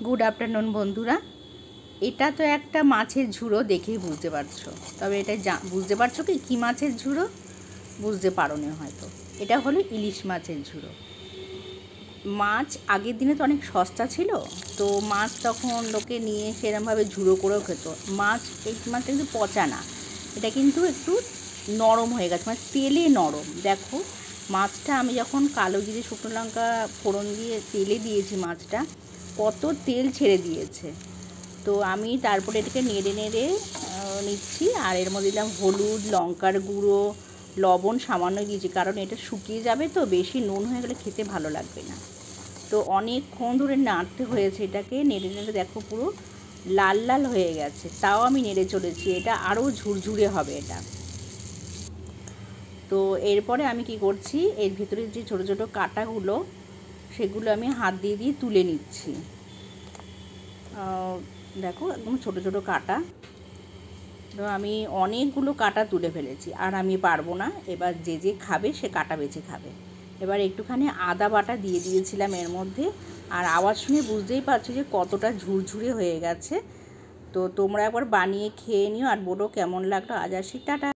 Good afternoon বন্ধুরা। এটা তো একটা মাছের ঝুড়ো, দেখেই বুঝতে পারছো। তবে এটা বুঝতে পারছো কি কী মাছের ঝুড়ো? বুঝতে পারোনি হয়তো। এটা হলো ইলিশ মাছের ঝুড়ো। মাছ আগের দিনে তো অনেক সস্তা ছিল, তো মাছ তখন লোকে নিয়ে সেরমভাবে ঝুড়ো করেও খেত। এই মাছটা কিন্তু পচা না, এটা কিন্তু একটু নরম হয়ে গেছে, মানে তেলে নরম। দেখো মাছটা আমি যখন কালো জিরে শুকনো লঙ্কা ফোড়ন দিয়ে তেলে দিয়েছি, মাছটা কত তেল ছেড়ে দিয়েছে। তো আমি তারপরে এটাকে নেড়ে নেড়ে নিচ্ছি, আর এর মধ্যে দিলাম হলুদ, লঙ্কার গুঁড়ো, লবণ সামান্য দিয়েছি, কারণ এটা শুকিয়ে যাবে, তো বেশি নুন হয়ে গেলে খেতে ভালো লাগবে না। তো অনেকক্ষণ ধরে নাড়তে হয়েছে এটাকে, নেড়ে নেড়ে দেখো পুরো লাল লাল হয়ে গেছে, তাও আমি নেড়ে চলেছি। এটা আরও ঝুরঝুরে হবে এটা। তো এরপরে আমি কি করছি, এর ভিতরে যে ছোটো ছোটো কাঁটাগুলো, সেগুলো আমি হাত দিয়ে দিয়ে তুলে নিচ্ছি। দেখো একদম ছোটো ছোটো কাঁটা। তো আমি অনেকগুলো কাঁটা তুলে ফেলেছি, আর আমি পারবো না। এবার যে যে খাবে সে কাঁটা বেছে খাবে। এবার একটুখানি আদা বাটা দিয়ে দিয়েছিলাম এর মধ্যে, আর আওয়াজ শুনে বুঝতেই পারছো যে কতটা ঝুরঝুরে হয়ে গেছে। তো তোমরা একবার বানিয়ে খেয়ে নিও আর বলো কেমন লাগলো। আজ আসি, টাটা।